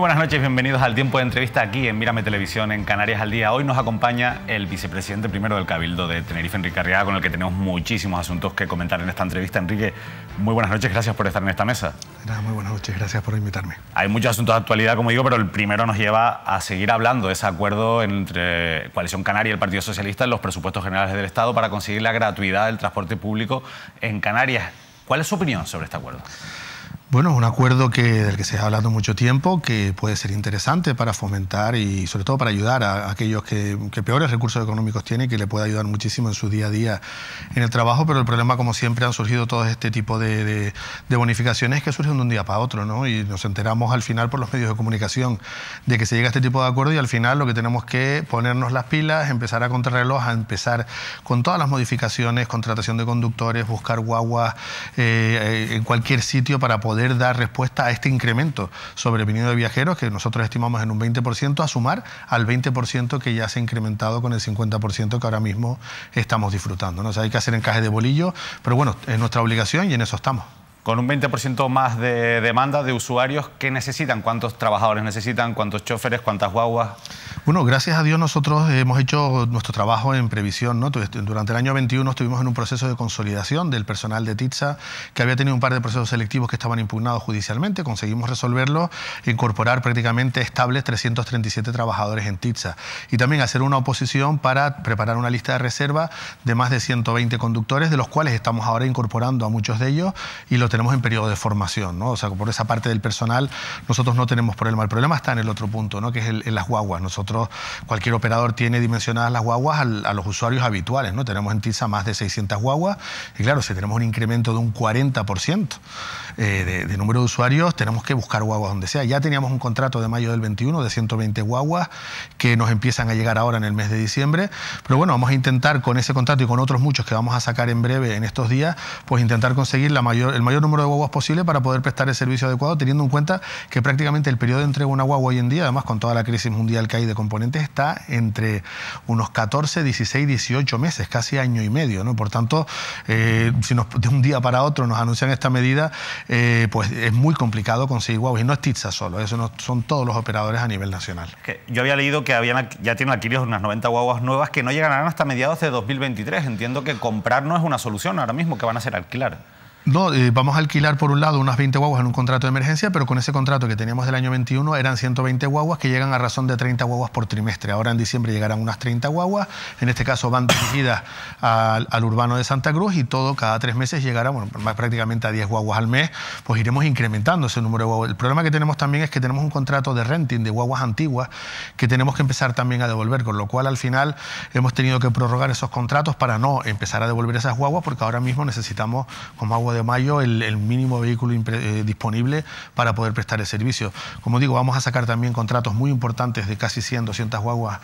buenas noches, bienvenidos al tiempo de entrevista aquí en Mírame Televisión en Canarias al Día. Hoy nos acompaña el vicepresidente primero del Cabildo de Tenerife, Enrique Arriaga, con el que tenemos muchísimos asuntos que comentar en esta entrevista. Enrique, muy buenas noches, gracias por estar en esta mesa. Muy buenas noches, gracias por invitarme. Hay muchos asuntos de actualidad, como digo, pero el primero nos lleva a seguir hablando de ese acuerdo entre Coalición Canaria y el Partido Socialista en los presupuestos generales del Estado para conseguir la gratuidad del transporte público en Canarias. ¿Cuál es su opinión sobre este acuerdo? Bueno, es un acuerdo del que se ha hablado mucho tiempo, que puede ser interesante para fomentar y sobre todo para ayudar a aquellos que peores recursos económicos tienen, que le puede ayudar muchísimo en su día a día en el trabajo, pero el problema, como siempre, han surgido todo este tipo de bonificaciones que surgen de un día para otro, ¿no? Y nos enteramos al final por los medios de comunicación de que se llega a este tipo de acuerdo y al final lo que tenemos que ponernos las pilas, empezar a contrarreloj, a empezar con todas las modificaciones, contratación de conductores, buscar guaguas en cualquier sitio para poder dar respuesta a este incremento sobrevenido de viajeros que nosotros estimamos en un 20%, a sumar al 20% que ya se ha incrementado con el 50% que ahora mismo estamos disfrutando, ¿no? O sea, hay que hacer encaje de bolillo, pero bueno, es nuestra obligación y en eso estamos. Con un 20% más de demanda de usuarios, ¿qué necesitan? ¿Cuántos trabajadores necesitan? ¿Cuántos choferes? ¿Cuántas guaguas? Bueno, gracias a Dios nosotros hemos hecho nuestro trabajo en previsión, ¿no? Durante el año 21 estuvimos en un proceso de consolidación del personal de TITSA, que había tenido un par de procesos selectivos que estaban impugnados judicialmente. Conseguimos resolverlo, incorporar prácticamente estables 337 trabajadores en TITSA y también hacer una oposición para preparar una lista de reserva de más de 120 conductores, de los cuales estamos ahora incorporando a muchos de ellos y los tenemos en periodo de formación, ¿no? O sea, por esa parte del personal nosotros no tenemos problema. El problema está en el otro punto, ¿no? Que es en las guaguas. Nosotros, cualquier operador tiene dimensionadas las guaguas a los usuarios habituales, ¿no? Tenemos en TITSA más de 600 guaguas y claro, si tenemos un incremento de un 40% de número de usuarios, tenemos que buscar guaguas donde sea. Ya teníamos un contrato de mayo del 21 de 120 guaguas que nos empiezan a llegar ahora en el mes de diciembre, pero bueno, vamos a intentar con ese contrato y con otros muchos que vamos a sacar en breve en estos días, pues intentar conseguir el mayor número de guaguas posible para poder prestar el servicio adecuado, teniendo en cuenta que prácticamente el periodo de entrega de una guagua hoy en día, además con toda la crisis mundial que hay de componentes, está entre unos 14, 16, 18 meses, casi año y medio, ¿no? Por tanto, si de un día para otro nos anuncian esta medida, pues es muy complicado conseguir guaguas. Y no es TITSA solo, eso no, son todos los operadores a nivel nacional. Yo había leído que ya tienen adquiridos unas 90 guaguas nuevas que no llegarán hasta mediados de 2023. Entiendo que comprar no es una solución ahora mismo, que van a ser alquilar. No, vamos a alquilar por un lado unas 20 guaguas en un contrato de emergencia, pero con ese contrato que teníamos del año 21 eran 120 guaguas que llegan a razón de 30 guaguas por trimestre. Ahora en diciembre llegarán unas 30 guaguas, en este caso van dirigidas al urbano de Santa Cruz y todo cada 3 meses llegará, bueno, prácticamente a 10 guaguas al mes, pues iremos incrementando ese número de guaguas. El problema que tenemos también es que tenemos un contrato de renting de guaguas antiguas que tenemos que empezar también a devolver, con lo cual al final hemos tenido que prorrogar esos contratos para no empezar a devolver esas guaguas, porque ahora mismo necesitamos, como agua de mayo, el mínimo vehículo disponible para poder prestar el servicio. Como digo, vamos a sacar también contratos muy importantes de casi 100, 200 guaguas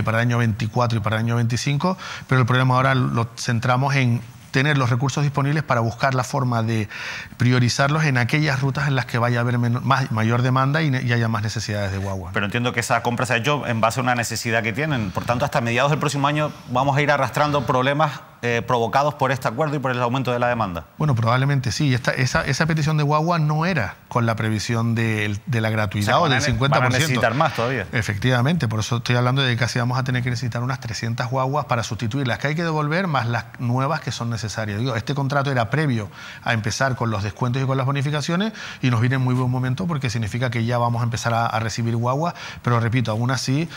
para el año 24 y para el año 25, pero el problema ahora lo centramos en tener los recursos disponibles para buscar la forma de priorizarlos en aquellas rutas en las que vaya a haber mayor demanda y haya más necesidades de guagua. Pero entiendo que esa compra se ha hecho en base a una necesidad que tienen. Por tanto, hasta mediados del próximo año vamos a ir arrastrando problemas provocados por este acuerdo y por el aumento de la demanda. Bueno, probablemente sí. Esa petición de guagua no era con la previsión de la gratuidad, o del 50%. Van a necesitar más todavía. Efectivamente, por eso estoy hablando de que casi vamos a tener que necesitar unas 300 guaguas para sustituir las que hay que devolver, más las nuevas que son necesarias. Digo, este contrato era previo a empezar con los descuentos y con las bonificaciones y nos viene en muy buen momento porque significa que ya vamos a empezar a recibir guaguas, pero repito, aún así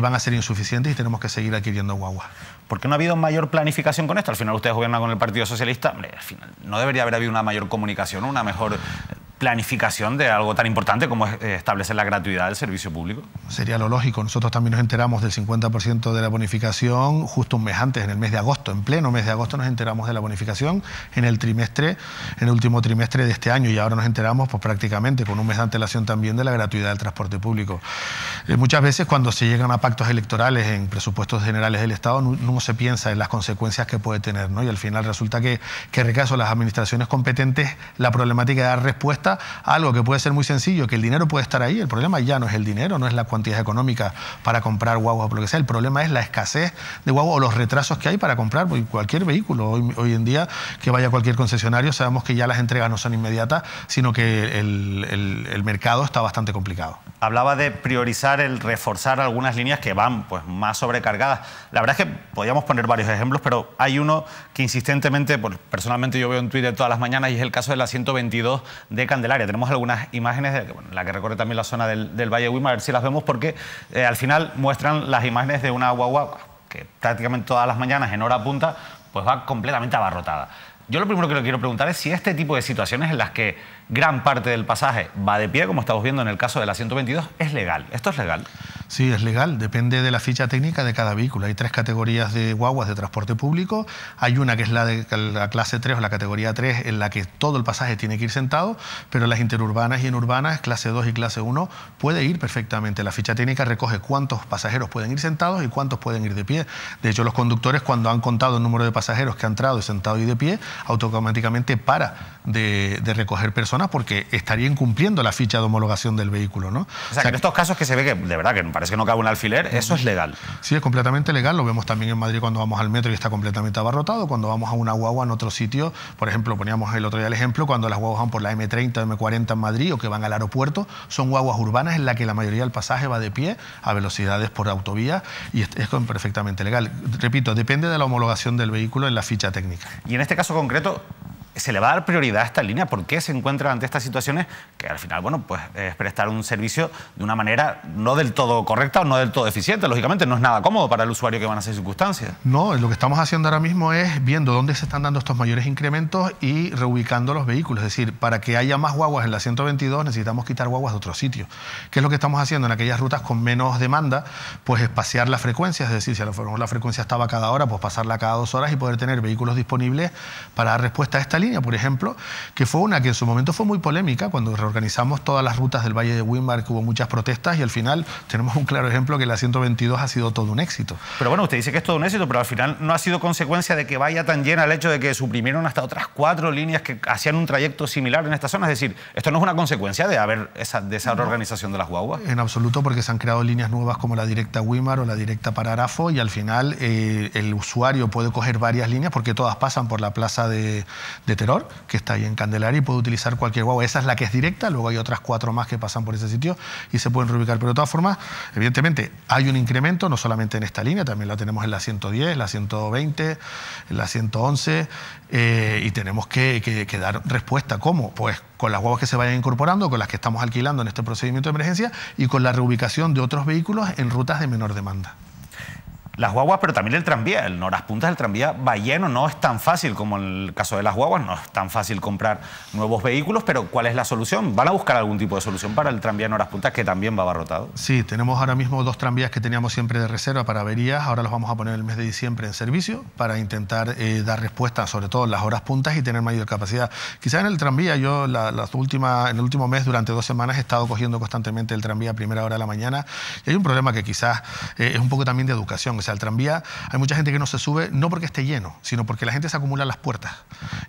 van a ser insuficientes y tenemos que seguir adquiriendo guaguas. ¿Por qué no ha habido mayor planificación con esto? Al final ustedes gobiernan con el Partido Socialista. Hombre, al final no debería haber habido una mayor comunicación, una mejor planificación de algo tan importante como es establecer la gratuidad del servicio público. Sería lo lógico. Nosotros también nos enteramos del 50% de la bonificación justo un mes antes, en el mes de agosto. En pleno mes de agosto nos enteramos de la bonificación en el último trimestre de este año, y ahora nos enteramos pues prácticamente con un mes de antelación también de la gratuidad del transporte público. Muchas veces cuando se llegan a pactos electorales en presupuestos generales del Estado no se piensa en las consecuencias que puede tener, ¿no? Y al final resulta que recae sobre las administraciones competentes la problemática de dar respuesta respuesta a algo que puede ser muy sencillo, que el dinero puede estar ahí. El problema ya no es el dinero, no es la cuantía económica para comprar guaguas o por lo que sea. El problema es la escasez de guaguas o los retrasos que hay para comprar cualquier vehículo. Hoy en día, que vaya a cualquier concesionario, sabemos que ya las entregas no son inmediatas, sino que el mercado está bastante complicado. Hablaba de priorizar el reforzar algunas líneas que van pues más sobrecargadas. La verdad es que podríamos poner varios ejemplos, pero hay uno que insistentemente, personalmente yo veo en Twitter todas las mañanas, y es el caso de la 122 de Candelaria. Tenemos algunas imágenes, la que recorre también la zona del Valle de Guima, a ver si las vemos, porque al final muestran las imágenes de una guagua que prácticamente todas las mañanas en hora punta pues va completamente abarrotada. Yo lo primero que le quiero preguntar es si este tipo de situaciones en las que gran parte del pasaje va de pie, como estamos viendo en el caso de la 122, es legal. ¿Esto es legal? Sí, es legal. Depende de la ficha técnica de cada vehículo. Hay 3 categorías de guaguas de transporte público. Hay una que es la de la clase 3 o la categoría 3, en la que todo el pasaje tiene que ir sentado, pero las interurbanas y en urbanas, clase 2 y clase 1, puede ir perfectamente. La ficha técnica recoge cuántos pasajeros pueden ir sentados y cuántos pueden ir de pie. De hecho, los conductores, cuando han contado el número de pasajeros que han entrado sentado y de pie, automáticamente para de recoger personas, porque estaría incumpliendo la ficha de homologación del vehículo, ¿no? O sea, que en estos casos que se ve que, de verdad, que parece que no cabe un alfiler, eso es legal. Sí, es completamente legal. Lo vemos también en Madrid cuando vamos al metro y está completamente abarrotado. Cuando vamos a una guagua en otro sitio, por ejemplo, poníamos el otro día el ejemplo, cuando las guaguas van por la M30, M40 en Madrid o que van al aeropuerto, son guaguas urbanas en las que la mayoría del pasaje va de pie a velocidades por autovía y es perfectamente legal. Repito, depende de la homologación del vehículo en la ficha técnica. Y en este caso concreto, ¿se le va a dar prioridad a esta línea? ¿Por qué se encuentran ante estas situaciones que al final, bueno, pues es prestar un servicio de una manera no del todo correcta o no del todo eficiente? Lógicamente no es nada cómodo para el usuario que van a ser circunstancias. No, lo que estamos haciendo ahora mismo es viendo dónde se están dando estos mayores incrementos y reubicando los vehículos. Es decir, para que haya más guaguas en la 122 necesitamos quitar guaguas de otros sitios. ¿Qué es lo que estamos haciendo en aquellas rutas con menos demanda? Pues espaciar las frecuencias, es decir, si a lo mejor la frecuencia estaba cada hora, pues pasarla cada 2 horas y poder tener vehículos disponibles para dar respuesta a esta línea, por ejemplo, que fue una que en su momento fue muy polémica cuando reorganizamos todas las rutas del Valle de Guimar, que hubo muchas protestas y al final tenemos un claro ejemplo que la 122 ha sido todo un éxito. Pero bueno, usted dice que es todo un éxito, pero al final no ha sido consecuencia de que vaya tan llena el hecho de que suprimieron hasta otras 4 líneas que hacían un trayecto similar en esta zona. Es decir, esto no es una consecuencia de haber de esa reorganización de las guaguas. En absoluto, porque se han creado líneas nuevas como la directa Guimar o la directa para Arafo y al final el usuario puede coger varias líneas porque todas pasan por la plaza de Teror, que está ahí en Candelaria, y puede utilizar cualquier guagua. Esa es la que es directa, luego hay otras 4 más que pasan por ese sitio y se pueden reubicar. Pero de todas formas, evidentemente, hay un incremento, no solamente en esta línea, también la tenemos en la 110, la 120, en la 111, y tenemos que dar respuesta. ¿Cómo? Pues con las guaguas que se vayan incorporando, con las que estamos alquilando en este procedimiento de emergencia y con la reubicación de otros vehículos en rutas de menor demanda. Las guaguas, pero también el tranvía. En horas puntas el tranvía va lleno, no es tan fácil como en el caso de las guaguas, no es tan fácil comprar nuevos vehículos, pero ¿cuál es la solución? ¿Van a buscar algún tipo de solución para el tranvía en horas puntas que también va abarrotado? Sí, tenemos ahora mismo 2 tranvías que teníamos siempre de reserva para averías, ahora los vamos a poner el mes de diciembre en servicio para intentar dar respuesta, sobre todo en las horas puntas y tener mayor capacidad. Quizás en el tranvía, yo en el último mes, durante 2 semanas, he estado cogiendo constantemente el tranvía a primera hora de la mañana y hay un problema que quizás es un poco también de educación. O sea, el tranvía, hay mucha gente que no se sube, no porque esté lleno, sino porque la gente se acumula en las puertas.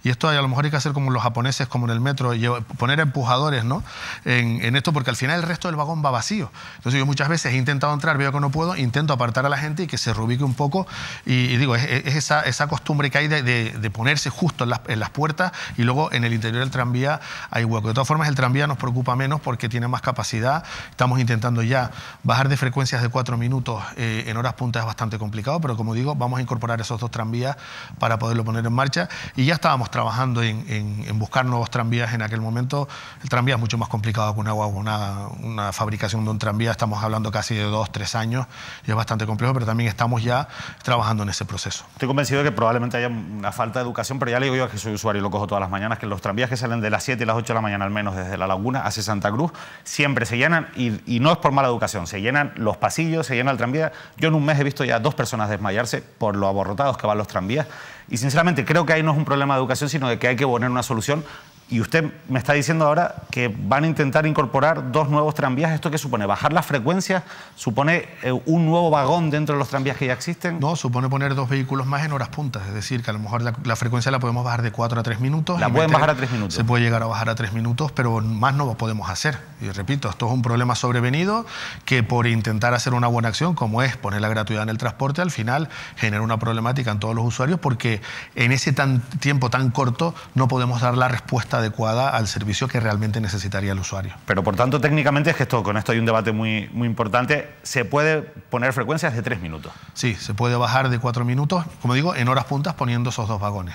Y esto a lo mejor hay que hacer como los japoneses, como en el metro, poner empujadores, ¿no? en esto, porque al final el resto del vagón va vacío. Entonces yo muchas veces he intentado entrar, veo que no puedo, intento apartar a la gente y que se reubique un poco. Y digo, es esa costumbre que hay de ponerse justo en las puertas y luego en el interior del tranvía hay hueco. De todas formas, el tranvía nos preocupa menos porque tiene más capacidad. Estamos intentando ya bajar de frecuencias de 4 minutos en horas puntas, es bastante complicado, pero como digo, vamos a incorporar esos 2 tranvías para poderlo poner en marcha y ya estábamos trabajando en buscar nuevos tranvías en aquel momento. El tranvía es mucho más complicado que una fabricación de un tranvía, estamos hablando casi de 2-3 años y es bastante complejo, pero también estamos ya trabajando en ese proceso. Estoy convencido de que probablemente haya una falta de educación, pero ya le digo yo que soy usuario y lo cojo todas las mañanas, que los tranvías que salen de las 7 y las 8 de la mañana al menos desde La Laguna hacia Santa Cruz siempre se llenan y no es por mala educación, se llenan los pasillos, se llena el tranvía. Yo en un mes he visto ya 2 personas desmayarse por lo abarrotados que van los tranvías y sinceramente creo que ahí no es un problema de educación, sino de que hay que poner una solución Y usted me está diciendo ahora que van a intentar incorporar 2 nuevos tranvías. ¿Esto qué supone? ¿Bajar las frecuencias? ¿Supone un nuevo vagón dentro de los tranvías que ya existen? No, supone poner 2 vehículos más en horas puntas. Es decir, que a lo mejor la frecuencia la podemos bajar de 4 a 3 minutos. ¿La pueden bajar a 3 minutos? Se puede llegar a bajar a 3 minutos, pero más no lo podemos hacer. Y repito, esto es un problema sobrevenido que por intentar hacer una buena acción, como es poner la gratuidad en el transporte, al final genera una problemática en todos los usuarios porque en ese tiempo tan corto no podemos dar la respuesta adecuada al servicio que realmente necesitaría el usuario. Pero por tanto, técnicamente, es que con esto hay un debate muy importante, se puede poner frecuencias de 3 minutos. Sí, se puede bajar de 4 minutos, como digo, en horas puntas poniendo esos 2 vagones.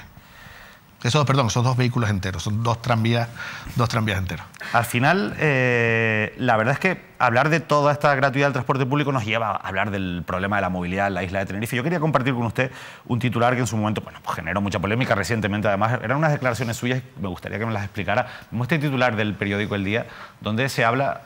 Esos 2 vehículos enteros, son 2 tranvías enteros. Al final, la verdad es que hablar de toda esta gratuidad del transporte público nos lleva a hablar del problema de la movilidad en la isla de Tenerife. Yo quería compartir con usted un titular que en su momento pues generó mucha polémica recientemente. Además, eran unas declaraciones suyas, me gustaría que me las explicara. Este titular del periódico El Día, donde se habla,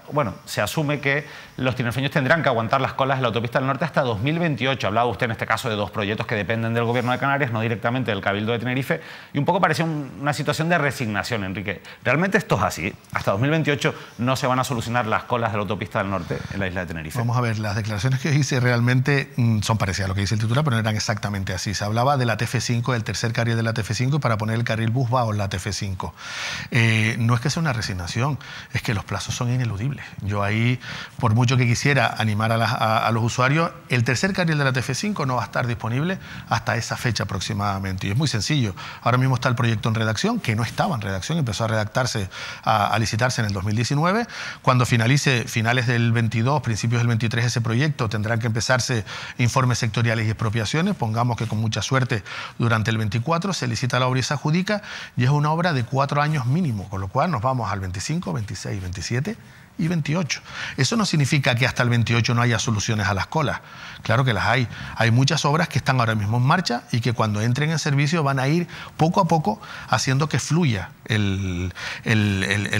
se asume que los tinerfeños tendrán que aguantar las colas en la autopista del norte hasta 2028. Hablaba usted en este caso de 2 proyectos que dependen del Gobierno de Canarias, no directamente del Cabildo de Tenerife, y un poco parecía una situación de resignación, Enrique. ¿Realmente esto es así? ¿Hasta 2028 no se van a solucionar las colas de la autopista del norte en la isla de Tenerife? Vamos a ver, las declaraciones que hice realmente son parecidas a lo que dice el titular, pero no eran exactamente así. Se hablaba de la TF5, del tercer carril de la TF5, y para poner el carril bus bajo en la TF5. No es que sea una resignación, es que los plazos son ineludibles. Yo ahí, por mucho que quisiera animar a los usuarios, el tercer carril de la TF5 no va a estar disponible hasta esa fecha aproximadamente. Y es muy sencillo. Ahora mismo está el proyecto en redacción, que no estaba en redacción, empezó a redactarse, a licitarse en el 2019. Cuando finalice finales del 22, principios del 23 ese proyecto, tendrán que empezarse informes sectoriales y expropiaciones. Pongamos que con mucha suerte durante el 24 se licita la obra y se adjudica, y es una obra de 4 años mínimo, con lo cual nos vamos al 25, 26, 27 y 28. Eso no significa que hasta el 28 no haya soluciones a las colas. Claro que las hay. Hay muchas obras que están ahora mismo en marcha y que cuando entren en servicio van a ir poco a poco haciendo que fluya el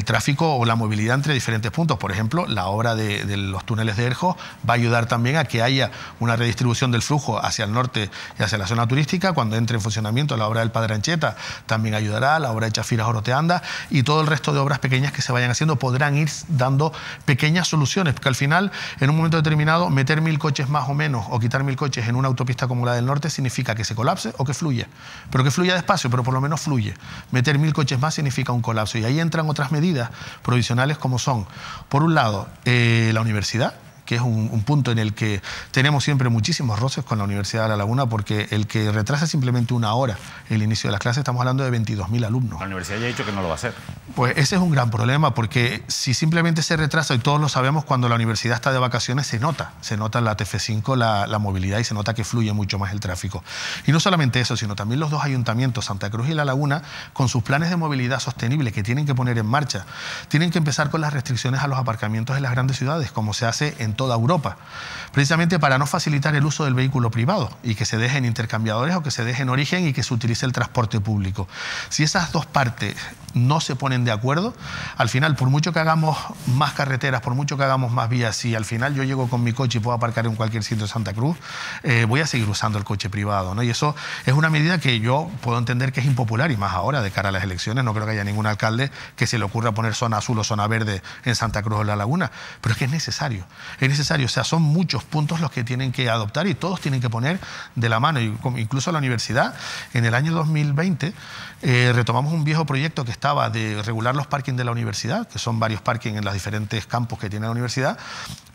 tráfico o la movilidad entre diferentes puntos. Por ejemplo, la obra de los túneles de Erjos va a ayudar también a que haya una redistribución del flujo hacia el norte y hacia la zona turística. Cuando entre en funcionamiento la obra del Padre Anchieta también ayudará, la obra de Chafiras Oroteanda, y todo el resto de obras pequeñas que se vayan haciendo podrán ir dando pequeñas soluciones, porque al final, en un momento determinado, meter 1000 coches más o menos o quitar 1000 coches en una autopista como la del norte significa que se colapse o que fluya. Pero que fluya despacio, pero por lo menos fluye. Meter 1000 coches más significa un colapso. Y ahí entran otras medidas provisionales como son, por un lado, la universidad, que es un punto en el que tenemos siempre muchísimos roces con la Universidad de La Laguna, porque el que retrasa simplemente 1 hora el inicio de las clases, estamos hablando de 22.000 alumnos. La universidad ya ha dicho que no lo va a hacer. Pues ese es un gran problema, porque si simplemente se retrasa, y todos lo sabemos, cuando la universidad está de vacaciones se nota en la TF5 la movilidad, y se nota que fluye mucho más el tráfico. Y no solamente eso, sino también los 2 ayuntamientos, Santa Cruz y La Laguna, con sus planes de movilidad sostenible que tienen que poner en marcha, tienen que empezar con las restricciones a los aparcamientos en las grandes ciudades, como se hace en toda Europa, precisamente para no facilitar el uso del vehículo privado y que se deje en intercambiadores o que se deje en origen y que se utilice el transporte público. Si esas 2 partes no se ponen de acuerdo, al final, por mucho que hagamos más carreteras, por mucho que hagamos más vías, si al final yo llego con mi coche y puedo aparcar en cualquier sitio de Santa Cruz, voy a seguir usando el coche privado, ¿no? Y eso es una medida que yo puedo entender que es impopular, y más ahora de cara a las elecciones. No creo que haya ningún alcalde que se le ocurra poner zona azul o zona verde en Santa Cruz o en La Laguna, pero es que es necesario. O sea, son muchos puntos los que tienen que adoptar y todos tienen que poner de la mano. Y incluso la universidad, en el año 2020, retomamos un viejo proyecto que estaba de regular los parkings de la universidad, que son varios parkings en los diferentes campus que tiene la universidad,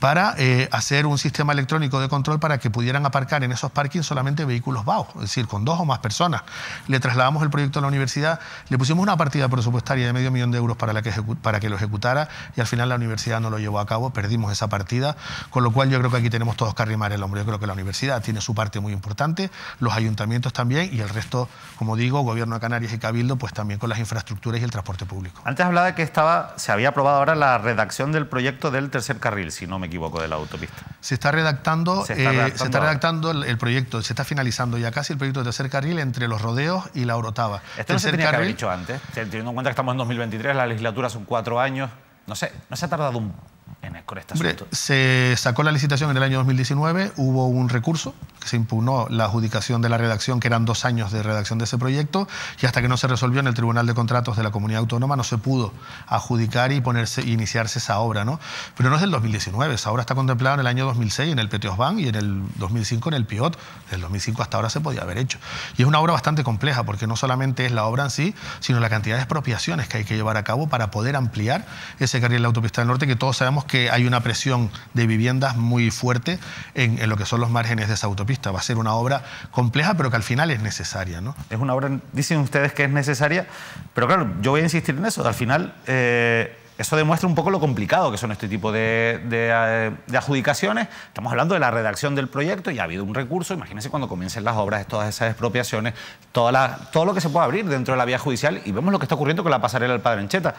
para hacer un sistema electrónico de control para que pudieran aparcar en esos parkings solamente vehículos bajos, es decir, con 2 o más personas. Le trasladamos el proyecto a la universidad, le pusimos una partida presupuestaria de medio millón de euros para que lo ejecutara, y al final la universidad no lo llevó a cabo, perdimos esa partida, con lo cual yo creo que aquí tenemos todos que arrimar el hombro. Yo creo que la universidad tiene su parte muy importante, los ayuntamientos también, y el resto, como digo, Gobierno de Canarias y Cabildo, pues también con las infraestructuras y el transporte público. Antes hablaba de que se había aprobado ahora la redacción del proyecto del tercer carril, si no me equivoco, de la autopista. Se está redactando el proyecto, se está finalizando ya casi el proyecto del tercer carril entre Los Rodeos y La Orotava. Esto no se tenía que haber dicho antes, teniendo en cuenta que estamos en 2023, la legislatura son 4 años, no sé, ¿no se ha tardado un con este Hombre, asunto? se sacó la licitación en el año 2019, hubo un recurso que se impugnó la adjudicación de la redacción, que eran 2 años de redacción de ese proyecto, y hasta que no se resolvió en el Tribunal de Contratos de la Comunidad Autónoma no se pudo adjudicar y iniciarse esa obra, ¿no? Pero no es del 2019, esa obra está contemplada en el año 2006 en el Petiosban y en el 2005 en el PIOT. Desde el 2005 hasta ahora se podía haber hecho. Y es una obra bastante compleja porque no solamente es la obra en sí, sino la cantidad de expropiaciones que hay que llevar a cabo para poder ampliar ese carril de la autopista del norte, que todos sabemos que hay una presión de viviendas muy fuerte en lo que son los márgenes de esa autopista. Va a ser una obra compleja, pero que al final es necesaria, ¿no? Es una obra, dicen ustedes que es necesaria, pero claro, yo voy a insistir en eso. Al final, eso demuestra un poco lo complicado que son este tipo de adjudicaciones. Estamos hablando de la redacción del proyecto y ha habido un recurso. Imagínense cuando comiencen las obras, todas esas expropiaciones, todo lo que se pueda abrir dentro de la vía judicial, y vemos lo que está ocurriendo con la pasarela del Padre Ancheta.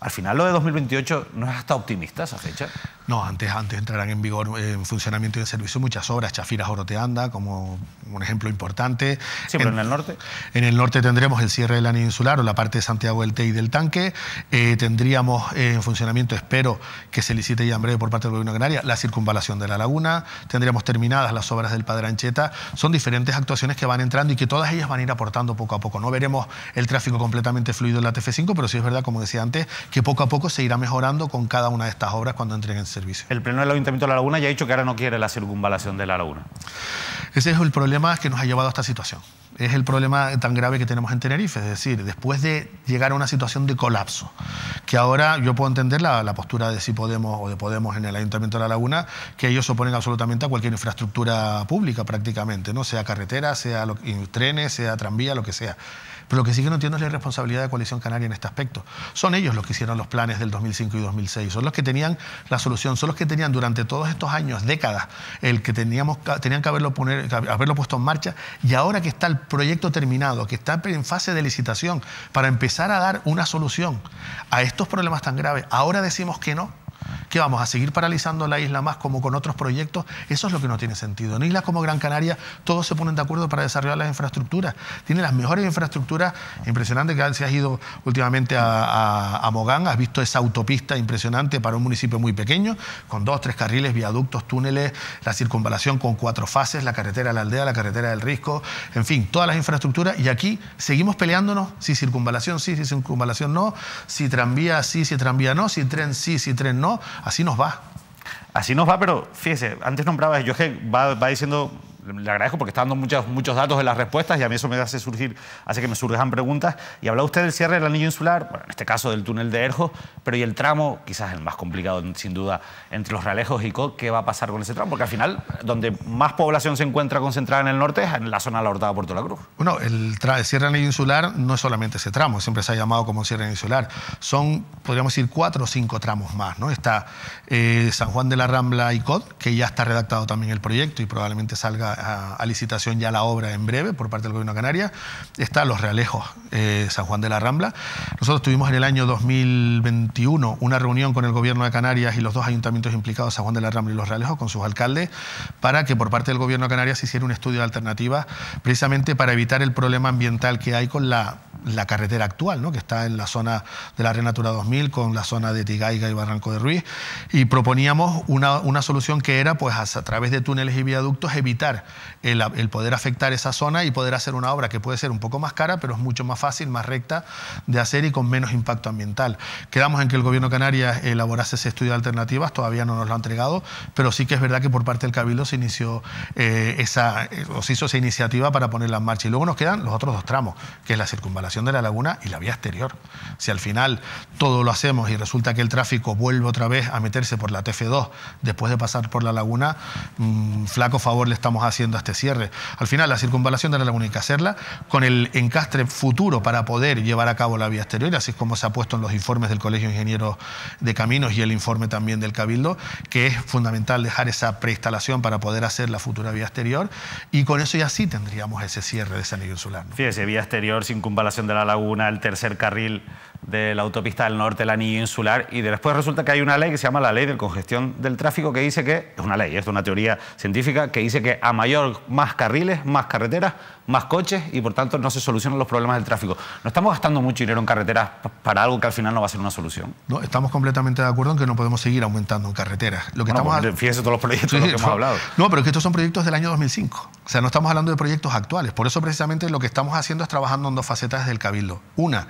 Al final, lo de 2028 no es hasta optimista esa fecha. No, antes entrarán en vigor, en funcionamiento y en servicio muchas obras. Chafiras-Oroteanda como un ejemplo importante. Sí, pero en el norte. En el norte tendremos el cierre del anillo insular o la parte de Santiago del Tey y del Tanque. Tendríamos en funcionamiento, espero que se licite ya en breve por parte del Gobierno de Canarias, la circunvalación de la laguna. Tendríamos terminadas las obras del Padre Ancheta. Son diferentes actuaciones que van entrando y que todas ellas van a ir aportando poco a poco. No veremos el tráfico completamente fluido en la TF5, pero sí es verdad, como decía antes, que poco a poco se irá mejorando con cada una de estas obras cuando entren en servicio. El Pleno del Ayuntamiento de La Laguna ya ha dicho que ahora no quiere la circunvalación de la laguna. Ese es el problema que nos ha llevado a esta situación. Es el problema tan grave que tenemos en Tenerife, es decir, después de llegar a una situación de colapso, que ahora yo puedo entender la postura de Si Podemos o de Podemos en el Ayuntamiento de La Laguna, que ellos se oponen absolutamente a cualquier infraestructura pública prácticamente, ¿no? Sea carretera, sea trenes, sea tranvía, lo que sea. Pero lo que sí que no entiendo es la irresponsabilidad de Coalición Canaria en este aspecto. Son ellos los que hicieron los planes del 2005 y 2006, son los que tenían la solución, son los que tenían durante todos estos años, décadas, el que tenían que haberlo puesto en marcha, y ahora que está el proyecto terminado, que está en fase de licitación para empezar a dar una solución a estos problemas tan graves, ahora decimos que no. ¿Qué vamos a seguir paralizando la isla más como con otros proyectos? Eso es lo que no tiene sentido. En islas como Gran Canaria todos se ponen de acuerdo para desarrollar las infraestructuras. Tiene las mejores infraestructuras. Impresionante que si has ido últimamente a Mogán, has visto esa autopista impresionante para un municipio muy pequeño, con 2, 3 carriles, viaductos, túneles, la circunvalación con 4 fases, la carretera de la aldea, la carretera del Risco, en fin, todas las infraestructuras. Y aquí seguimos peleándonos si circunvalación sí, si circunvalación no, si tranvía sí, si tranvía no, si tren sí, si tren no. Así nos va. Así nos va, pero fíjese, antes nombraba, yo es que va diciendo, le agradezco porque está dando muchos datos en las respuestas y a mí eso me hace que me surjan preguntas. Y hablaba usted del cierre del anillo insular, bueno, en este caso del túnel de Erjos, pero y el tramo, quizás el más complicado sin duda, entre Los Realejos y Cod, ¿qué va a pasar con ese tramo? Porque al final, donde más población se encuentra concentrada en el norte es en la zona de la Hortada Puerto La Cruz. Bueno, el cierre del anillo insular no es solamente ese tramo, siempre se ha llamado como cierre insular. Son, podríamos decir, 4 o 5 tramos más, ¿no? Está San Juan de la Rambla y Cod, que ya está redactado también el proyecto y probablemente salga a licitación ya la obra en breve por parte del Gobierno de Canarias. Está Los Realejos, San Juan de la Rambla. Nosotros tuvimos en el año 2021 una reunión con el Gobierno de Canarias y los 2 ayuntamientos implicados, San Juan de la Rambla y Los Realejos, con sus alcaldes, para que por parte del Gobierno de Canarias se hiciera un estudio de alternativas precisamente para evitar el problema ambiental que hay con la carretera actual, ¿no? Que está en la zona de la Red Natura 2000 con la zona de Tigaiga y Barranco de Ruiz, y proponíamos una solución que era, pues, a través de túneles y viaductos, evitar el poder afectar esa zona y poder hacer una obra que puede ser un poco más cara, pero es mucho más fácil, más recta de hacer y con menos impacto ambiental. Quedamos en que el Gobierno de Canarias elaborase ese estudio de alternativas, todavía no nos lo ha entregado, pero sí que es verdad que por parte del Cabildo se inició se hizo esa iniciativa para ponerla en marcha. Y luego nos quedan los otros 2 tramos, que es la circunvalación de la laguna y la vía exterior. Si al final todo lo hacemos y resulta que el tráfico vuelve otra vez a meterse por la TF2 después de pasar por la laguna, flaco favor le estamos haciendo a este cierre. Al final la circunvalación de la laguna hay que hacerla con el encastre futuro para poder llevar a cabo la vía exterior, así como se ha puesto en los informes del Colegio de Ingenieros de Caminos y el informe también del Cabildo, que es fundamental dejar esa preinstalación para poder hacer la futura vía exterior, y con eso ya sí tendríamos ese cierre de ese anillo insular, ¿no? Fíjese, vía exterior, circunvalación de la laguna, el tercer carril de la autopista del norte, el anillo insular, y después resulta que hay una ley que se llama la Ley de Congestión del Tráfico, que dice que, es una ley, es una teoría científica, que dice que a más carriles, más carreteras, más coches, y por tanto no se solucionan los problemas del tráfico. ¿No estamos gastando mucho dinero en carreteras para algo que al final no va a ser una solución? No, estamos completamente de acuerdo en que no podemos seguir aumentando en carreteras. Lo que fíjese todos los proyectos de los que hemos hablado. No, pero es que estos son proyectos del año 2005. O sea, no estamos hablando de proyectos actuales. Por eso precisamente lo que estamos haciendo es trabajando en dos facetas del Cabildo. Una,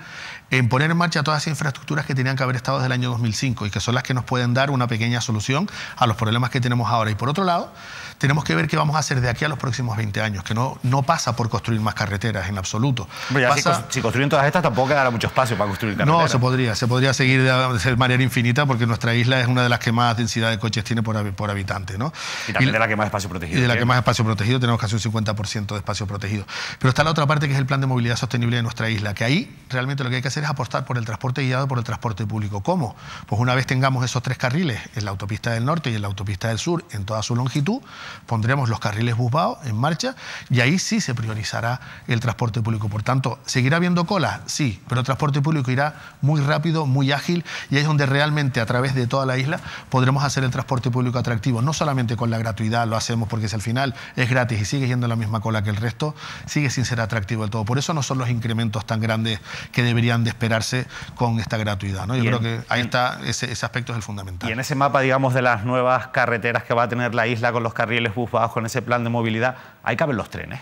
en poner en marcha todas esas infraestructuras que tenían que haber estado desde el año 2005 y que son las que nos pueden dar una pequeña solución a los problemas que tenemos ahora. Y por otro lado, tenemos que ver qué vamos a hacer de aquí a los próximos 20 años, que no pasa por construir más carreteras en absoluto. Hombre, si construyen todas estas tampoco quedará mucho espacio para construir carreteras. No, se podría seguir de manera infinita, porque nuestra isla es una de las que más densidad de coches tiene por habitante, ¿no? Y también de la que más espacio protegido. Y de la que más espacio protegido, tenemos casi un 50% de espacio protegido. Pero está la otra parte, que es el plan de movilidad sostenible de nuestra isla, que ahí realmente lo que hay que hacer es apostar por el transporte guiado, por el transporte público. ¿Cómo? Pues una vez tengamos esos 3 carriles en la autopista del norte y en la autopista del sur en toda su longitud, pondremos los carriles busbados en marcha y ahí sí se priorizará el transporte público. Por tanto, ¿seguirá habiendo cola? Sí, pero el transporte público irá muy rápido, muy ágil, y ahí es donde realmente a través de toda la isla podremos hacer el transporte público atractivo. No solamente con la gratuidad lo hacemos, porque si al final es gratis y sigue yendo la misma cola que el resto, sigue sin ser atractivo del todo. Por eso no son los incrementos tan grandes que deberían de esperarse con esta gratuidad, ¿no? Yo creo que ahí está, ese aspecto es el fundamental. Y en ese mapa, digamos, de las nuevas carreteras que va a tener la isla con los carriles busbados, con ese plan de movilidad, ahí caben los trenes.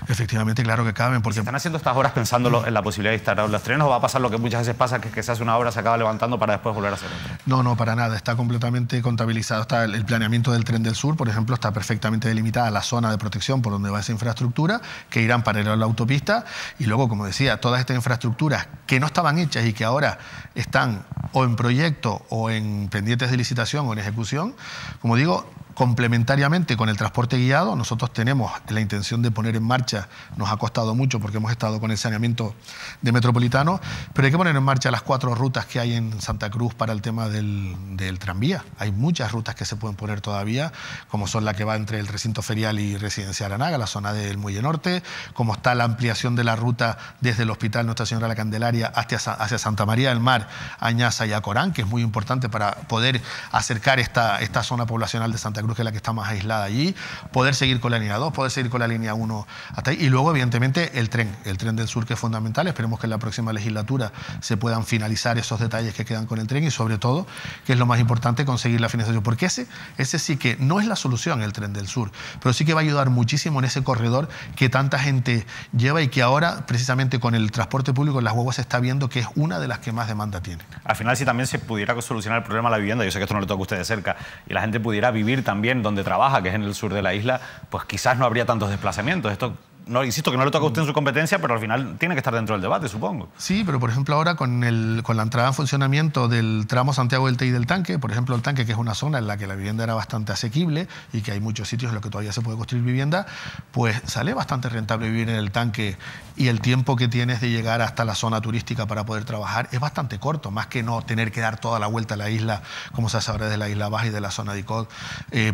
Efectivamente, claro que caben. Porque... ¿Se están haciendo estas obras pensándolo en la posibilidad de instalar los trenes, o va a pasar lo que muchas veces pasa, que se hace una obra, se acaba levantando para después volver a hacer otra? No, para nada. Está completamente contabilizado. Está el planeamiento del Tren del Sur, por ejemplo, está perfectamente delimitada la zona de protección por donde va esa infraestructura, que irán paralelo a la autopista, y luego, como decía, todas estas infraestructuras que no estaban hechas y que ahora están o en proyecto o en pendientes de licitación o en ejecución, como digo, complementariamente con el transporte guiado. Nosotros tenemos la intención de poner en marcha, nos ha costado mucho porque hemos estado con el saneamiento de Metropolitano, pero hay que poner en marcha las 4 rutas que hay en Santa Cruz para el tema del tranvía. Hay muchas rutas que se pueden poner todavía, como son la que va entre el recinto ferial y Residencial Anaga, la zona del Muelle Norte, como está la ampliación de la ruta desde el Hospital Nuestra Señora de la Candelaria hacia Santa María del Mar, Añaza y Acorán, que es muy importante para poder acercar esta zona poblacional de Santa Cruz, que es la que está más aislada allí, poder seguir con la línea 2, poder seguir con la línea 1 hasta ahí, y luego evidentemente el tren del sur, que es fundamental. Esperemos que en la próxima legislatura se puedan finalizar esos detalles que quedan con el tren, y sobre todo, que es lo más importante, conseguir la financiación, porque ese sí que no es la solución, el tren del sur, pero sí que va a ayudar muchísimo en ese corredor que tanta gente lleva y que ahora precisamente con el transporte público en las guaguas se está viendo que es una de las que más demanda tiene. Al final, si también se pudiera solucionar el problema de la vivienda, yo sé que esto no le toca a usted de cerca, y la gente pudiera vivir también donde trabaja, que es en el sur de la isla, pues quizás no habría tantos desplazamientos. Esto, no, insisto que no le toca a usted en su competencia, pero al final tiene que estar dentro del debate, supongo. Sí, pero por ejemplo ahora con la entrada en funcionamiento del tramo Santiago del Tey del Tanque, por ejemplo el Tanque, que es una zona en la que la vivienda era bastante asequible y que hay muchos sitios en los que todavía se puede construir vivienda, pues sale bastante rentable vivir en el Tanque, y el tiempo que tienes de llegar hasta la zona turística para poder trabajar es bastante corto, más que no tener que dar toda la vuelta a la isla, como se hace ahora desde la Isla Baja y de la zona de Icod,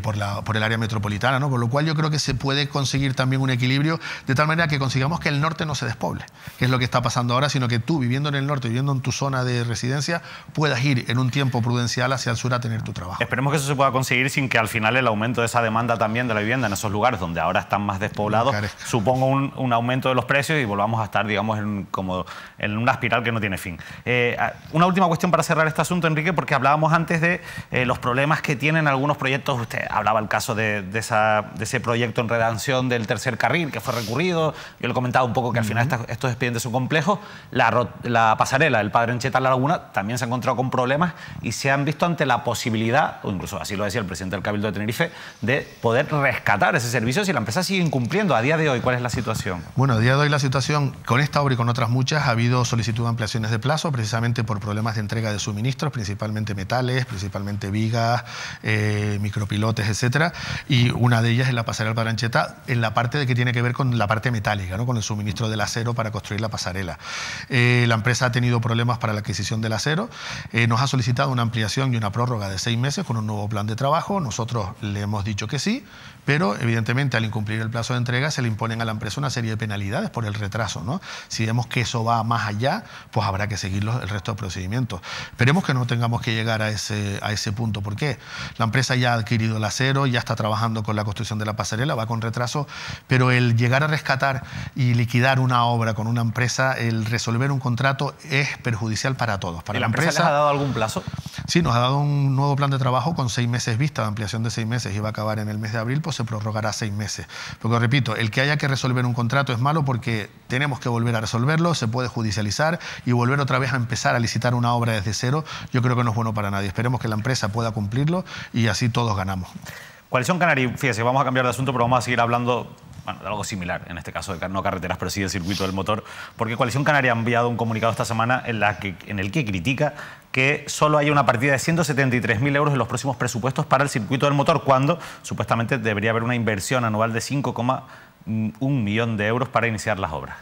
por el área metropolitana, ¿no? Con lo cual yo creo que se puede conseguir también un equilibrio, de tal manera que consigamos que el norte no se despoble, que es lo que está pasando ahora, sino que tú, viviendo en el norte, viviendo en tu zona de residencia, puedas ir en un tiempo prudencial hacia el sur a tener tu trabajo. Esperemos que eso se pueda conseguir sin que al final el aumento de esa demanda también de la vivienda en esos lugares donde ahora están más despoblados suponga un aumento de los precios y volvamos a estar, digamos, como en una espiral que no tiene fin. Una última cuestión para cerrar este asunto, Enrique, porque hablábamos antes de los problemas que tienen algunos proyectos. Usted hablaba el caso de ese proyecto en redacción del tercer carril que fue recurrido. Yo le comentaba un poco que al final estos expedientes son complejos. La pasarela del Padre Ancheta La Laguna también se ha encontrado con problemas y se han visto ante la posibilidad, o incluso así lo decía el presidente del Cabildo de Tenerife, de poder rescatar ese servicio si la empresa sigue incumpliendo. A día de hoy, ¿cuál es la situación? Bueno, a día de hoy la situación, con esta obra y con otras muchas, ha habido solicitud de ampliaciones de plazo precisamente por problemas de entrega de suministros, principalmente metales, principalmente vigas, micropilotes, etcétera, y una de ellas es la pasarela del Padre Ancheta, en la parte de que tiene que ver con la parte metálica, ¿no? Con el suministro del acero para construir la pasarela. La empresa ha tenido problemas para la adquisición del acero, nos ha solicitado una ampliación y una prórroga de 6 meses con un nuevo plan de trabajo. Nosotros le hemos dicho que sí, pero evidentemente al incumplir el plazo de entrega se le imponen a la empresa una serie de penalidades por el retraso, ¿no? Si vemos que eso va más allá, pues habrá que seguir el resto de procedimientos. Esperemos que no tengamos que llegar a ese punto. ¿Por qué? La empresa ya ha adquirido el acero, ya está trabajando con la construcción de la pasarela, va con retraso, pero el llegar a rescatar y liquidar una obra con una empresa, el resolver un contrato es perjudicial para todos. Para ¿Y la empresa les ha dado algún plazo? Sí, nos ha dado un nuevo plan de trabajo con 6 meses vista, de ampliación de 6 meses, y va a acabar en el mes de abril, pues se prorrogará 6 meses. Porque repito, el que haya que resolver un contrato es malo porque tenemos que volver a resolverlo, se puede judicializar y volver otra vez a empezar a licitar una obra desde cero. Yo creo que no es bueno para nadie. Esperemos que la empresa pueda cumplirlo y así todos ganamos. Coalición Canaria, fíjese, vamos a cambiar de asunto, pero vamos a seguir hablando de algo similar, en este caso de no carreteras, pero sí del circuito del motor, porque Coalición Canaria ha enviado un comunicado esta semana en el que critica que solo hay una partida de 173.000 euros en los próximos presupuestos para el circuito del motor, cuando supuestamente debería haber una inversión anual de 5,1 millón de euros para iniciar las obras.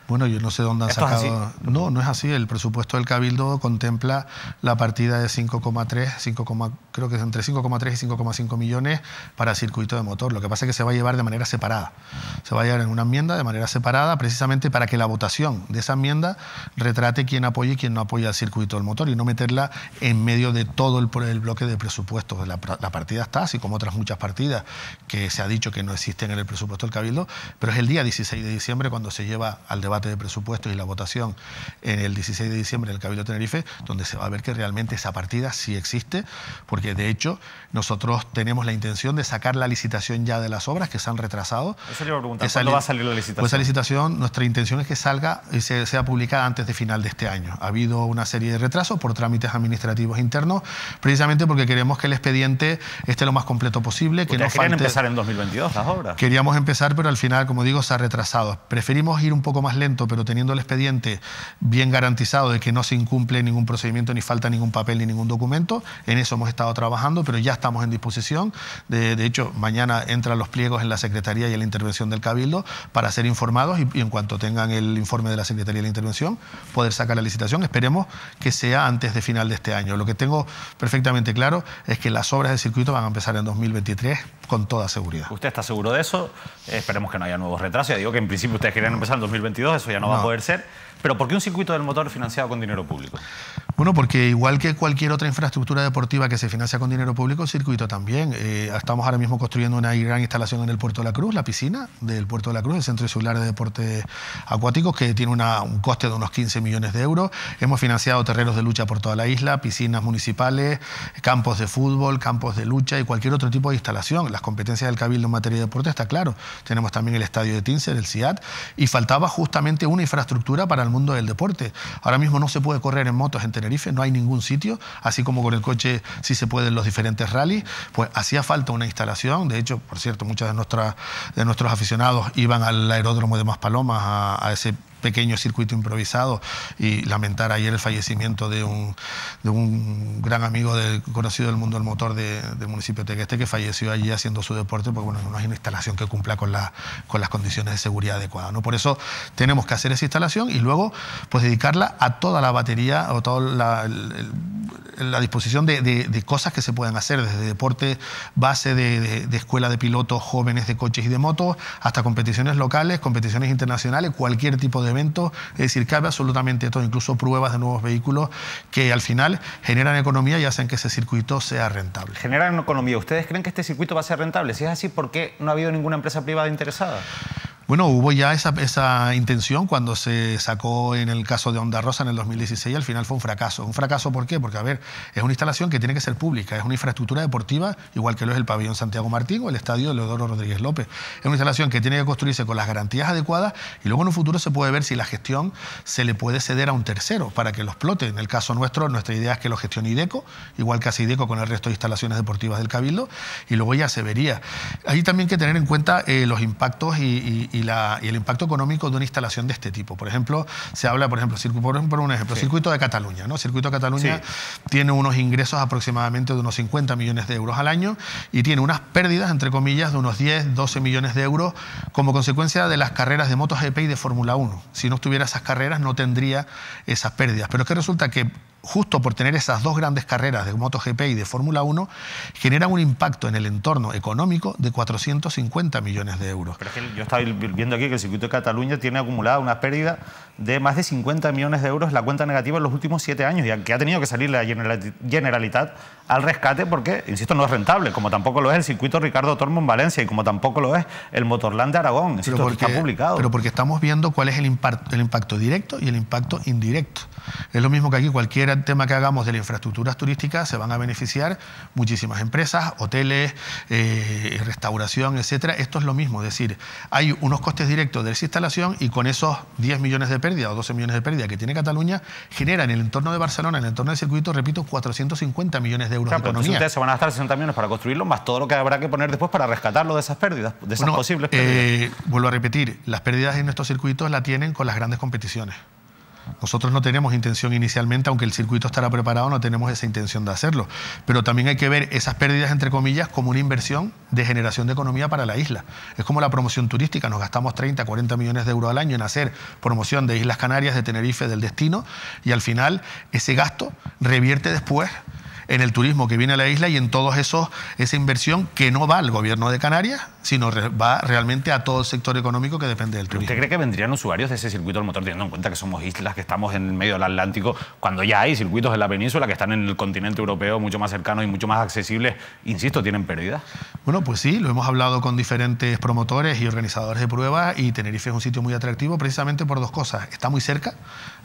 Bueno, yo no sé dónde han sacado... No, no es así. El presupuesto del Cabildo contempla la partida de 5,3, creo que es entre 5,3 y 5,5 millones para el circuito de motor. Lo que pasa es que se va a llevar de manera separada. Se va a llevar en una enmienda de manera separada, precisamente para que la votación de esa enmienda retrate quién apoya y quién no apoya el circuito del motor y no meterla en medio de todo el bloque de presupuestos. La partida está, así como otras muchas partidas que se ha dicho que no existen en el presupuesto del Cabildo, pero es el día 16 de diciembre cuando se lleva al debate de presupuestos y la votación en el 16 de diciembre en el Cabildo de Tenerife, donde se va a ver que realmente esa partida sí existe, porque de hecho nosotros tenemos la intención de sacar la licitación ya de las obras que se han retrasado. Eso le iba a preguntar, ¿cuándo va a salir la licitación? Pues esa licitación, nuestra intención es que salga y sea publicada antes de final de este año. Ha habido una serie de retrasos por trámites administrativos internos, precisamente porque queremos que el expediente esté lo más completo posible. Que ¿Ustedes querían empezar en 2022 las obras? Queríamos empezar, pero al final, como digo, se ha retrasado. Preferimos ir un poco más lento, pero teniendo el expediente bien garantizado de que no se incumple ningún procedimiento, ni falta ningún papel, ni ningún documento. En eso hemos estado trabajando, pero ya estamos en disposición. De hecho, mañana entran los pliegos en la Secretaría y en la intervención del Cabildo para ser informados y en cuanto tengan el informe de la Secretaría y la intervención, poder sacar la licitación. Esperemos que sea antes de final de este año. Lo que tengo perfectamente claro es que las obras del circuito van a empezar en 2023 con toda seguridad. ¿Usted está seguro de eso? Esperemos que no haya nuevos retrasos. Ya digo que en principio ustedes querían empezar en 2022, eso ya no va a poder ser. Pero ¿por qué un circuito del motor financiado con dinero público? Bueno, porque igual que cualquier otra infraestructura deportiva que se financia con dinero público, el circuito también. Estamos ahora mismo construyendo una gran instalación en el Puerto de la Cruz, la piscina del Puerto de la Cruz, el Centro Insular de Deportes Acuáticos, que tiene un coste de unos 15 millones de euros. Hemos financiado terrenos de lucha por toda la isla, piscinas municipales, campos de fútbol, campos de lucha y cualquier otro tipo de instalación. Las competencias del Cabildo en materia de deporte está claro. Tenemos también el estadio de Tinser, el CIAT, y faltaba justamente una infraestructura para el mundo del deporte. Ahora mismo no se puede correr en motos en Tenerife, no hay ningún sitio, así como con el coche sí se puede en los diferentes rallies, pues hacía falta una instalación. De hecho, por cierto, muchos de nuestros aficionados iban al aeródromo de Maspalomas a ese pequeño circuito improvisado, y lamentar ayer el fallecimiento de un gran amigo conocido del mundo del motor del municipio de Tegueste, que falleció allí haciendo su deporte porque no hay una instalación que cumpla con las condiciones de seguridad adecuadas, ¿no? Por eso tenemos que hacer esa instalación y luego pues dedicarla a toda la batería o toda la disposición de cosas que se puedan hacer, desde deporte base de escuela de pilotos jóvenes de coches y de motos, hasta competiciones locales, competiciones internacionales, cualquier tipo de eventos. Es decir, cabe absolutamente todo, incluso pruebas de nuevos vehículos que al final generan economía y hacen que ese circuito sea rentable. Generan economía. ¿Ustedes creen que este circuito va a ser rentable? Si es así, ¿por qué no ha habido ninguna empresa privada interesada? Bueno, hubo ya esa intención cuando se sacó en el caso de Onda Rosa en el 2016, y al final fue un fracaso. ¿Un fracaso por qué? Porque, a ver, es una instalación que tiene que ser pública, es una infraestructura deportiva, igual que lo es el pabellón Santiago Martín o el estadio Leodoro Rodríguez López. Es una instalación que tiene que construirse con las garantías adecuadas y luego en un futuro se puede ver si la gestión se le puede ceder a un tercero para que lo explote. En el caso nuestro, nuestra idea es que lo gestione IDECO, igual que hace IDECO con el resto de instalaciones deportivas del Cabildo, y luego ya se vería. Hay también que tener en cuenta los impactos y y el impacto económico de una instalación de este tipo. Por ejemplo, se habla, por ejemplo, Circuito de Cataluña, ¿no? Circuito de Cataluña tiene unos ingresos aproximadamente de unos 50 millones de euros al año y tiene unas pérdidas, entre comillas, de unos 10, 12 millones de euros como consecuencia de las carreras de MotoGP y de Fórmula 1. Si no estuviera esas carreras, no tendría esas pérdidas. Pero es que resulta que justo por tener esas dos grandes carreras de MotoGP y de Fórmula 1, generan un impacto en el entorno económico de 450 millones de euros. Pero es que yo estaba viendo aquí que el Circuito de Cataluña tiene acumulada una pérdida de más de 50 millones de euros en la cuenta negativa en los últimos 7 años, y que ha tenido que salir la Generalitat al rescate porque, insisto, no es rentable, como tampoco lo es el Circuito Ricardo Tormo en Valencia y como tampoco lo es el Motorland de Aragón. Insisto, está publicado. Pero porque estamos viendo cuál es el impacto directo y el impacto indirecto. Es lo mismo que aquí, cualquier tema que hagamos de las infraestructuras turísticas se van a beneficiar muchísimas empresas, hoteles, restauración, etcétera. Esto es lo mismo, es decir, hay unos costes directos de esa instalación y con esos 10 millones de pérdida o 12 millones de pérdida que tiene Cataluña, genera en el entorno de Barcelona, en el entorno del circuito, repito, 450 millones de euros de economía. Entonces ustedes se van a gastar 60 millones para construirlo, más todo lo que habrá que poner después para rescatarlo de esas pérdidas, de esas posibles pérdidas. Vuelvo a repetir, las pérdidas en estos circuitos la tienen con las grandes competiciones. Nosotros no tenemos intención inicialmente, aunque el circuito estará preparado, no tenemos esa intención de hacerlo. Pero también hay que ver esas pérdidas, entre comillas, como una inversión de generación de economía para la isla. Es como la promoción turística, nos gastamos 30, 40 millones de euros al año en hacer promoción de Islas Canarias, de Tenerife, del destino, y al final ese gasto revierte después en el turismo que viene a la isla y en todos esa inversión que no va al gobierno de Canarias, sino va realmente a todo el sector económico que depende del turismo. ¿Usted cree que vendrían usuarios de ese circuito del motor, teniendo en cuenta que somos islas, que estamos en el medio del Atlántico, cuando ya hay circuitos en la península que están en el continente europeo mucho más cercanos y mucho más accesibles? Insisto, ¿tienen pérdidas? Bueno, pues sí, lo hemos hablado con diferentes promotores y organizadores de pruebas, y Tenerife es un sitio muy atractivo precisamente por dos cosas. Está muy cerca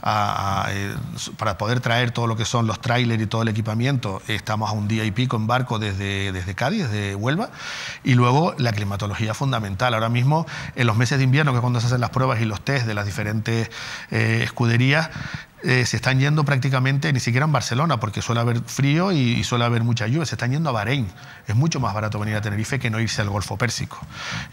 para poder traer todo lo que son los trailers y todo el equipamiento. Estamos a un día y pico en barco desde Cádiz, desde Huelva, y luego la climatología fundamental. Ahora mismo, en los meses de invierno, que es cuando se hacen las pruebas y los test de las diferentes escuderías, se están yendo prácticamente, ni siquiera en Barcelona, porque suele haber frío y suele haber mucha lluvia, se están yendo a Bahrein. Es mucho más barato venir a Tenerife que no irse al Golfo Pérsico.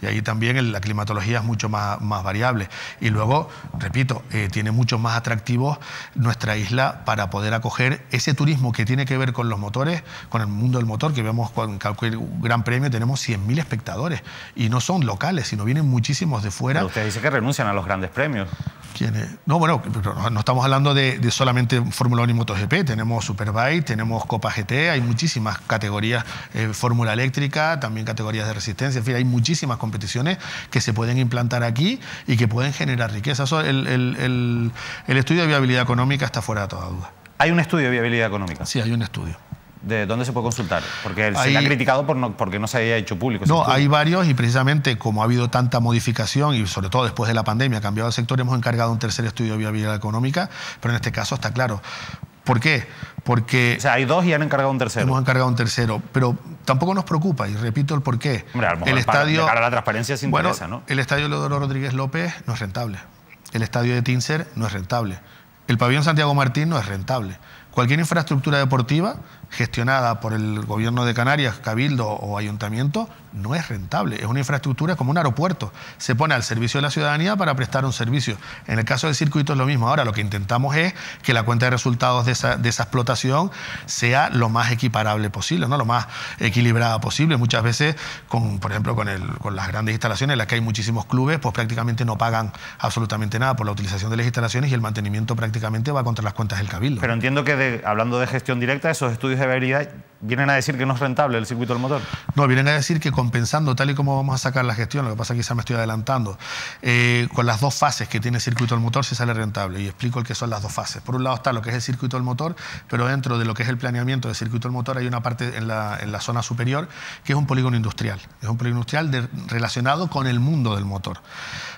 Y ahí también la climatología es mucho más variable. Y luego, repito, tiene muchos más atractivos nuestra isla para poder acoger ese turismo que tiene que ver con los motores, con el mundo del motor, que vemos con cualquier gran premio, tenemos 100.000 espectadores. Y no son locales, sino vienen muchísimos de fuera. Pero usted dice que renuncian a los grandes premios. No, bueno, no estamos hablando de solamente Fórmula 1 y MotoGP, tenemos Superbike, tenemos Copa GT, hay muchísimas categorías, Fórmula eléctrica, también categorías de resistencia, en fin, hay muchísimas competiciones que se pueden implantar aquí y que pueden generar riqueza. El estudio de viabilidad económica está fuera de toda duda. ¿Hay un estudio de viabilidad económica? Sí, hay un estudio. ¿De dónde se puede consultar? Porque se le ha criticado porque no se haya hecho público. No, hay varios, y precisamente como ha habido tanta modificación y sobre todo después de la pandemia ha cambiado el sector, hemos encargado un tercer estudio de viabilidad económica, pero en este caso está claro. ¿Por qué? Porque... O sea, hay dos y han encargado un tercero. Hemos encargado un tercero, pero tampoco nos preocupa, y repito el porqué. Hombre, a lo mejor de cara a la transparencia se interesa, ¿no? El estadio Leodoro Rodríguez López no es rentable. El estadio de Tíncer no es rentable. El pabellón Santiago Martín no es rentable. Cualquier infraestructura deportiva gestionada por el gobierno de Canarias, Cabildo o Ayuntamiento, no es rentable. Es una infraestructura como un aeropuerto. Se pone al servicio de la ciudadanía para prestar un servicio. En el caso del circuito es lo mismo. Ahora lo que intentamos es que la cuenta de resultados de esa explotación sea lo más equiparable posible, ¿no? Lo más equilibrada posible. Muchas veces, por ejemplo, con las grandes instalaciones en las que hay muchísimos clubes, pues prácticamente no pagan absolutamente nada por la utilización de las instalaciones y el mantenimiento prácticamente va contra las cuentas del Cabildo. Pero entiendo que, hablando de gestión directa, esos estudios de viabilidad vienen a decir que no es rentable el circuito del motor. No, vienen a decir que compensando, tal y como vamos a sacar la gestión, lo que pasa es que quizá me estoy adelantando, con las dos fases que tiene el circuito del motor se sale rentable, y explico el que son las dos fases. Por un lado está lo que es el circuito del motor, pero dentro de lo que es el planeamiento del circuito del motor hay una parte en la zona superior que es un polígono industrial. Es un polígono industrial relacionado con el mundo del motor.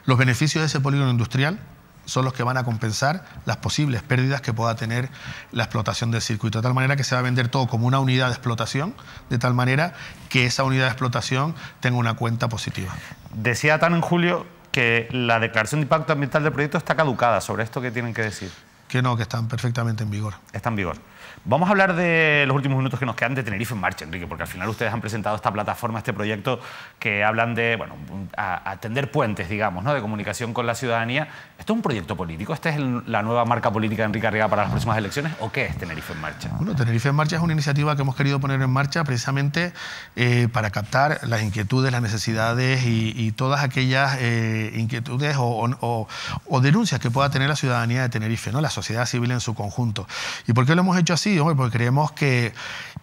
Los beneficios de ese polígono industrial son los que van a compensar las posibles pérdidas que pueda tener la explotación del circuito, de tal manera que se va a vender todo como una unidad de explotación, de tal manera que esa unidad de explotación tenga una cuenta positiva. Decía TAN en julio que la declaración de impacto ambiental del proyecto está caducada. ¿Sobre esto qué tienen que decir? que no, que están perfectamente en vigor. Está en vigor. Vamos a hablar de los últimos minutos que nos quedan de Tenerife en Marcha, Enrique, porque al final ustedes han presentado esta plataforma, este proyecto que hablan de, bueno, a tender puentes, digamos, ¿no?, de comunicación con la ciudadanía. ¿Esto es un proyecto político? ¿Esta es la nueva marca política de Enrique Arriaga para las próximas elecciones? ¿O qué es Tenerife en Marcha? Bueno, Tenerife en Marcha es una iniciativa que hemos querido poner en marcha precisamente para captar las inquietudes, las necesidades y todas aquellas inquietudes o denuncias que pueda tener la ciudadanía de Tenerife, ¿no?, la sociedad civil en su conjunto. ¿Y por qué lo hemos hecho así? Hombre, porque creemos que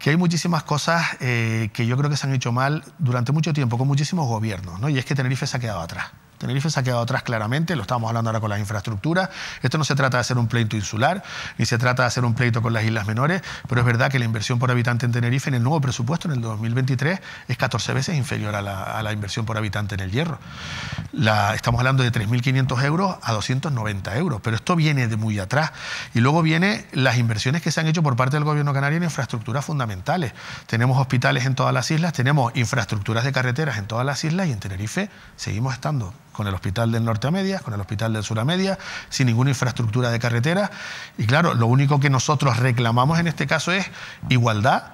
hay muchísimas cosas que yo creo que se han hecho mal durante mucho tiempo con muchísimos gobiernos, ¿no? Y es que Tenerife se ha quedado atrás. Tenerife se ha quedado atrás claramente, lo estamos hablando ahora con las infraestructuras. Esto no se trata de hacer un pleito insular, ni se trata de hacer un pleito con las islas menores, pero es verdad que la inversión por habitante en Tenerife en el nuevo presupuesto, en el 2023, es 14 veces inferior a la inversión por habitante en El Hierro. Estamos hablando de 3.500 euros a 290 euros, pero esto viene de muy atrás. Y luego vienen las inversiones que se han hecho por parte del Gobierno canario en infraestructuras fundamentales. Tenemos hospitales en todas las islas, tenemos infraestructuras de carreteras en todas las islas y en Tenerife seguimos estando con el Hospital del Norte a medias, con el Hospital del Sur a medias, sin ninguna infraestructura de carretera. Y claro, lo único que nosotros reclamamos en este caso es igualdad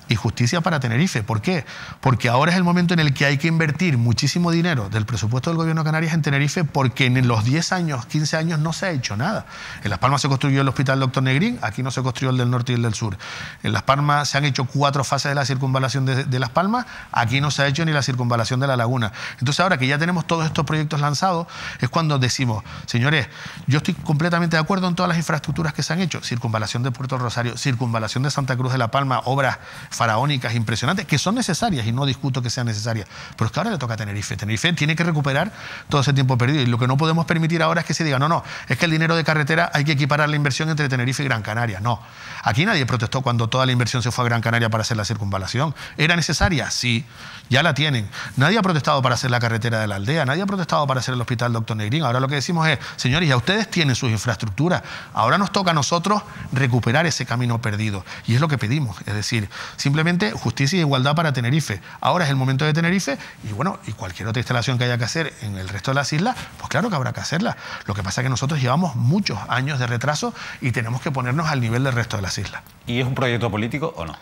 y justicia para Tenerife. ¿Por qué? Porque ahora es el momento en el que hay que invertir muchísimo dinero del presupuesto del Gobierno de Canarias en Tenerife, porque en los 10 años, 15 años no se ha hecho nada. En Las Palmas se construyó el Hospital Dr. Negrín, aquí no se construyó el del Norte y el del Sur. En Las Palmas se han hecho 4 fases de la circunvalación de Las Palmas, aquí no se ha hecho ni la circunvalación de La Laguna. Entonces ahora que ya tenemos todos estos proyectos lanzados, es cuando decimos, señores, yo estoy completamente de acuerdo en todas las infraestructuras que se han hecho, circunvalación de Puerto Rosario, circunvalación de Santa Cruz de La Palma, obras faraónicas impresionantes, que son necesarias y no discuto que sean necesarias, pero es que ahora le toca a Tenerife. Tenerife tiene que recuperar todo ese tiempo perdido y lo que no podemos permitir ahora es que se diga, no, es que el dinero de carretera hay que equiparar la inversión entre Tenerife y Gran Canaria. No, aquí nadie protestó cuando toda la inversión se fue a Gran Canaria para hacer la circunvalación. ¿Era necesaria? Sí, ya la tienen. Nadie ha protestado para hacer la carretera de la aldea, nadie ha protestado para hacer el Hospital Dr. Negrín. Ahora lo que decimos es, señores, ya ustedes tienen sus infraestructuras, ahora nos toca a nosotros recuperar ese camino perdido y es lo que pedimos, es decir, simplemente justicia e igualdad para Tenerife. Ahora es el momento de Tenerife y bueno, y cualquier otra instalación que haya que hacer en el resto de las islas, pues claro que habrá que hacerla. Lo que pasa es que nosotros llevamos muchos años de retraso y tenemos que ponernos al nivel del resto de las islas. ¿Y es un proyecto político o no?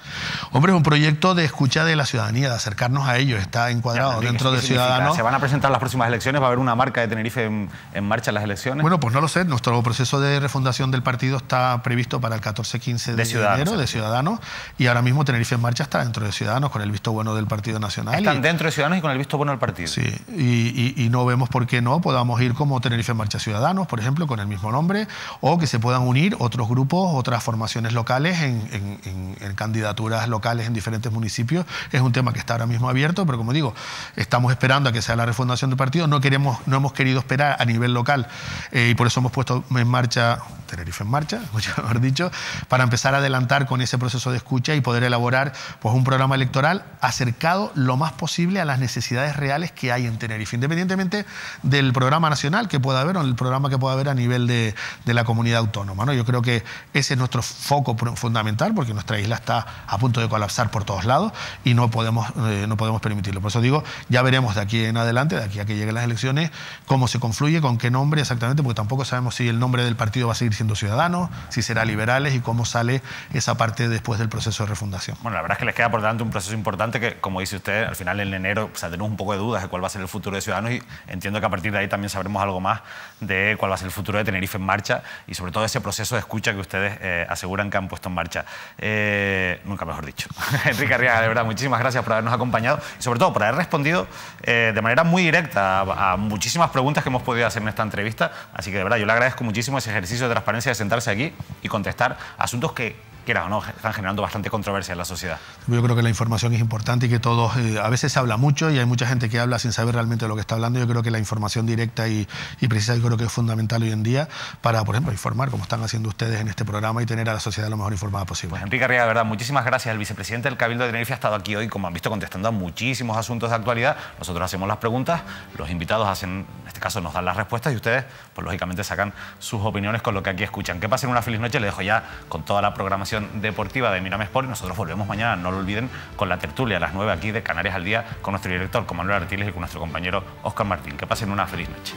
Hombre, es un proyecto de escucha de la ciudadanía, de acercarnos a ellos, está encuadrado dentro de Ciudadanos. ¿Se van a presentar las próximas elecciones? ¿Va a haber una marca de Tenerife en marcha en las elecciones? Bueno, pues no lo sé, nuestro proceso de refundación del partido está previsto para el 14-15 de enero, de Ciudadanos, y ahora mismo Tenerife en Marcha está dentro de Ciudadanos con el visto bueno del Partido Nacional. Están dentro de Ciudadanos y con el visto bueno del partido. Sí, y no vemos por qué no podamos ir como Tenerife en Marcha Ciudadanos, por ejemplo, con el mismo nombre, o que se puedan unir otros grupos, otras formaciones locales en candidaturas locales en diferentes municipios. Es un tema que está ahora mismo abierto, pero como digo, estamos esperando a que sea la refundación del partido. No hemos querido esperar a nivel local y por eso hemos puesto en marcha Tenerife en Marcha, mucho mejor dicho, para empezar a adelantar con ese proceso de escucha y poder elaborar pues, un programa electoral acercado lo más posible a las necesidades reales que hay en Tenerife, independientemente del programa nacional que pueda haber o el programa que pueda haber a nivel de la comunidad autónoma, ¿no? Yo creo que ese es nuestro foco fundamental, porque nuestra isla está a punto de colapsar por todos lados y no podemos permitirlo. Por eso digo, ya veremos de aquí en adelante, de aquí a que lleguen las elecciones, cómo se confluye, con qué nombre exactamente, porque tampoco sabemos si el nombre del partido va a seguir siendo Ciudadanos, si será Liberales y cómo sale esa parte después del proceso de refundación. Bueno, la verdad es que les queda por delante un proceso importante que, como dice usted, al final en enero tenemos un poco de dudas de cuál va a ser el futuro de Ciudadanos y entiendo que a partir de ahí también sabremos algo más de cuál va a ser el futuro de Tenerife en Marcha y sobre todo ese proceso de escucha que ustedes aseguran que han puesto en marcha. Nunca mejor dicho. Enrique Arriaga, de verdad, muchísimas gracias por habernos acompañado y sobre todo por haber respondido de manera muy directa a muchísimas preguntas que hemos podido hacer en esta entrevista. Así que de verdad yo le agradezco muchísimo ese ejercicio de transparencia de sentarse aquí y contestar asuntos que, quieras o no, están generando bastante controversia en la sociedad. Yo creo que la información es importante y que todos, a veces se habla mucho y hay mucha gente que habla sin saber realmente de lo que está hablando. Yo creo que la información directa y precisa, yo creo que es fundamental hoy en día para, por ejemplo, informar como están haciendo ustedes en este programa y tener a la sociedad lo mejor informada posible. Pues Enrique Arriaga, de verdad, muchísimas gracias. El vicepresidente del Cabildo de Tenerife ha estado aquí hoy, como han visto, contestando a muchísimos asuntos de actualidad. Nosotros hacemos las preguntas, los invitados hacen, en este caso nos dan las respuestas y ustedes, pues lógicamente sacan sus opiniones con lo que aquí escuchan. Que pasen una feliz noche, les dejo ya con toda la programación deportiva de Mírame Sport y nosotros volvemos mañana, no lo olviden, con la tertulia a las 9 aquí de Canarias al Día con nuestro director, con Manuel Artiles y con nuestro compañero Óscar Martín. Que pasen una feliz noche.